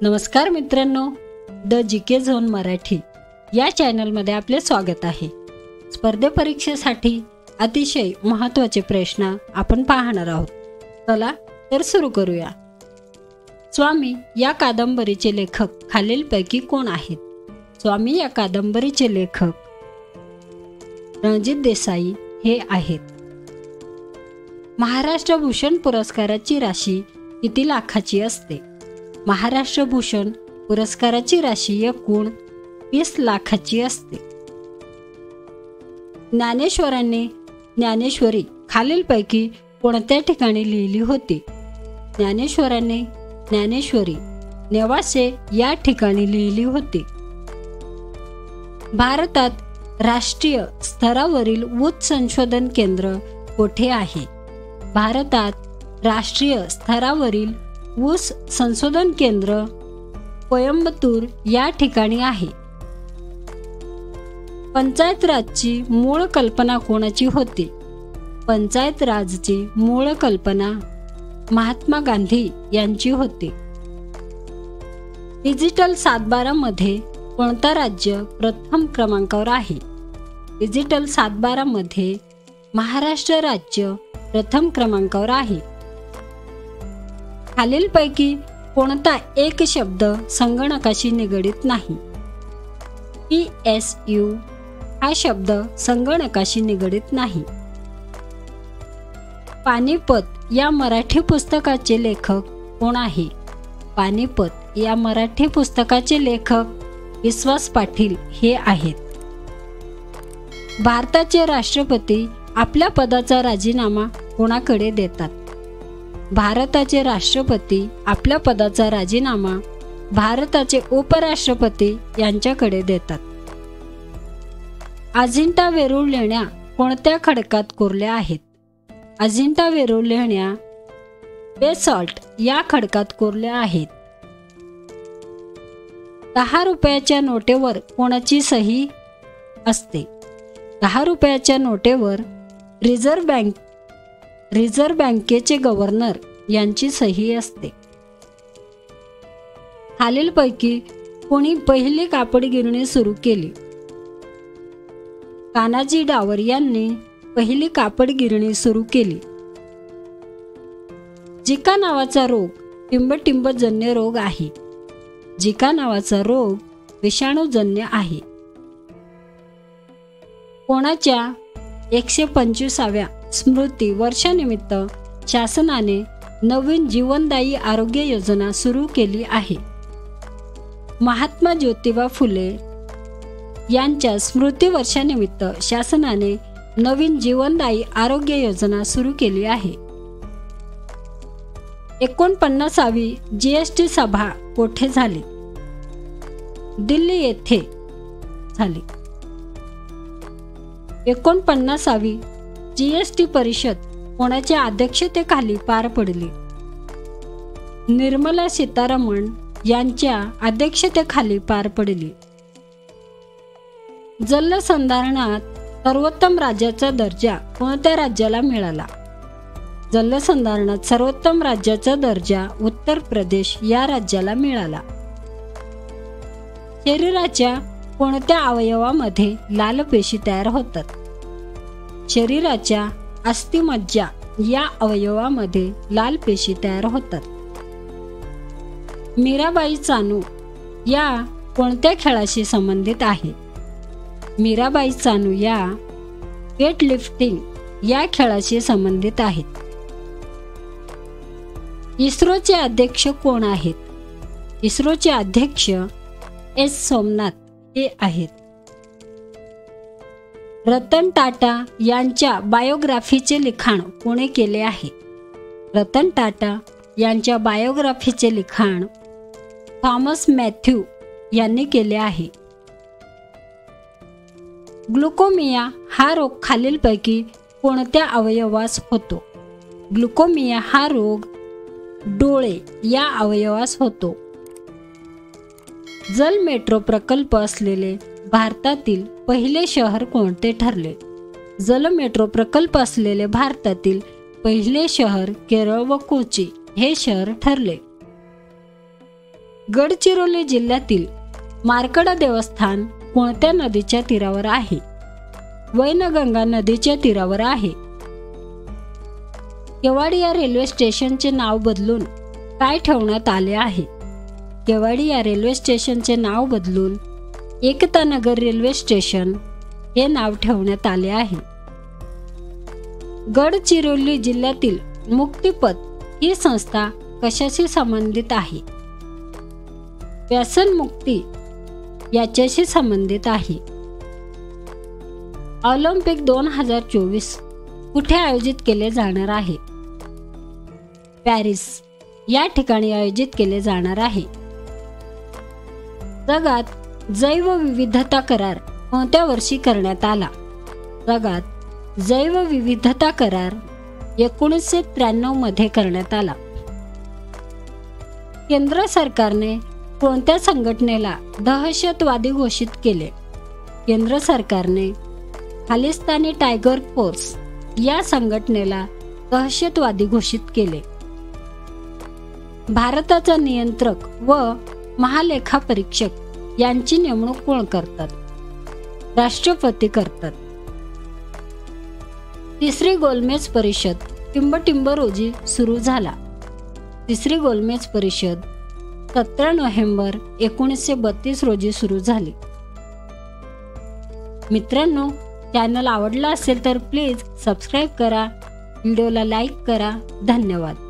नमस्कार मित्रांनो, the GK zone Marathi या चॅनलमध्ये आपले स्वागत आहे। स्पर्धा परीक्षेसाठी अतिशय महत्त्वाचे प्रश्न आपण पाहणार आहोत। चला तर सुरू करूया। स्वामी या कादंबरीचे लेखक खालीलपैकी कोण आहेत? स्वामी या कादंबरीचे लेखक रणजित देसाई हे आहेत। महाराष्ट्र भूषण पुरस्काराची राशी किती लाखाची असते? महाराष्ट्र भूषण पुरस्काराची राशी एकूण 20 लाखाची असते। ज्ञानेश्वरांनी ज्ञानेश्वरी खालीलपैकी कोणत्या ठिकाणी लिहिली होती? ज्ञानेश्वरांनी ज्ञानेश्वरी नेवासे या ठिकाणी लिहिली होती। भारतात राष्ट्रीय स्तरावरील ऊस संशोधन केंद्र कोठे आहे? भारतात राष्ट्रीय स्तरावरील ऊस संशोधन केंद्र कोयंबतूर या ठिकाणी आहे। पंचायत राजची मूळ कल्पना कोणाची होती? पंचायत राजची मूळ कल्पना महात्मा गांधी यांची होती। डिजिटल 7/12 मध्ये कोणता राज्य प्रथम क्रमांकावर आहे? डिजिटल 7/12 मध्ये महाराष्ट्र राज्य प्रथम क्रमांकावर आहे। खालीलपैकी कोणता एक शब्द संगणकाशी निगडित नाही? PSU हा शब्द संगणकाशी निगडित नाही। पानिपत या मराठी पुस्तकाचे लेखक कोण आहे? पानिपत या मराठी पुस्तकाचे लेखक विश्वास पाटील हे आहेत। भारताचे राष्ट्रपती आपल्या पदाचा राजीनामा कोणाकडे देतात? भारताचे राष्ट्रपती आपल्या पदाचा राजीनामा भारताचे उपराष्ट्रपती यांच्याकडे देतात। अजिंठा वेरूळ लेण्या कोणत्या खडकात कोरल्या आहेत? अजिंठा वेरूळ लेण्या बेसॉल्ट या खडकात कोरल्या आहेत। 10 रुपयाच्या नोटेवर कोणाची सही असते? 10 रुपयाच्या नोटेवर रिझर्व्ह बँकेचे गव्हर्नर यांची सही असते। खालीलपैकी कोणी पहिली कापड गिरणी सुरू केली? कान्हाजी डावर यांनी पहिली कापड गिरणी सुरू केली। जिका नावाचा रोग टिंबटिंबजन्य रोग आहे। जिका नावाचा रोग विषाणूजन्य आहे। कोणाच्या 125व्या स्मृती वर्षानिमित्त शासनाने नवीन जीवनदायी आरोग्य योजना सुरू केली आहे? महात्मा ज्योतिबा फुले यांच्या स्मृती वर्षानिमित्त शासनाने नवीन जीवनदायी आरोग्य योजना सुरू केली आहे। 49वी GST सभा कोठे झाली? दिल्ली येथे झाली। 49वी GST परिषद कोणाच्या अध्यक्षतेखाली पार पडली? निर्मला सीतारामन यांच्या अध्यक्षतेखाली पार पडली। जलसंधारणात सर्वोत्तम राज्याचा दर्जा कोणत्या राज्याला मिळाला? जलसंधारणात सर्वोत्तम राज्याचा दर्जा उत्तर प्रदेश या राज्याला मिळाला। शरीराच्या कोणत्या अवयवामध्ये लाल पेशी तयार होतात? शरीराच्या अस्थिमज्जा या अवयवामध्ये लाल पेशी तयार होतात। मीराबाई चानू या कोणत्या खेळाशी संबंधित आहे? मीराबाई चानू या वेटलिफ्टिंग या खेळाशी संबंधित आहेत। इस्रोचे अध्यक्ष कोण आहेत? इस्रोचे अध्यक्ष S सोमनाथ हे आहेत। रतन टाटा यांच्या बायोग्राफीचे लिखाण कोणी केले आहे? रतन टाटा यांच्या बायोग्राफीचे लिखाण थॉमस मॅथ्यू यांनी केले आहे। ग्लुकोमिया हा रोग खालीलपैकी कोणत्या अवयवास होतो? ग्लुकोमिया हा रोग डोळे या अवयवास होतो। जल मेट्रो प्रकल्प असलेले भारतातील पहिले शहर कोणते ठरले? जल मेट्रो प्रकल्प असलेले भारतातील पहिले शहर केरळ व कोची हे शहर ठरले। गडचिरोली जिल्ह्यातील मार्कंडा देवस्थान कोणत्या नदीच्या तीरावर आहे? वैनगंगा नदीच्या तीरावर आहे. केवाडिया रेल्वे स्टेशनचे नाव बदलून काय ठेवण्यात आले आहे? केवाडिया रेल्वे स्टेशनचे नाव बदलून एकतानगर रेल्वे स्टेशन हे नाव ठेवण्यात आले आहे. गडचिरोली जिल्ह्यातील मुक्तिपथ ही संस्था कशाशी संबंधित आहे? व्यसनमुक्ती याच्याशी संबंधित आहे. ऑलिम्पिक 2024 कुठे आयोजित केले जाणार आहे? पॅरिस या ठिकाणी आयोजित केले जाणार आहे. जगात जैवविविधता करार कोणत्या वर्षी करण्यात आला? जगात जैवविविधता करार 1993 मध्ये करण्यात आला. केंद्र सरकारने कोणत्या संघटनेला दहशतवादी घोषित केले? केंद्र सरकारने खालिस्तानी टायगर फोर्स या संघटनेला दहशतवादी घोषित केले. भारताचा नियंत्रक व महालेखापरीक्षक यांची नेमणूक कोण करतात? राष्ट्रपती करतात. तिसरी गोलमेज परिषद टिंबटिंब रोजी सुरू झाला. तिसरी गोलमेज परिषद 17 नोव्हेंबर 1932 रोजी सुरू झाली. मित्रांनो, चॅनल आवडला असेल तर प्लीज सबस्क्राईब करा, व्हिडिओला लाईक करा. धन्यवाद.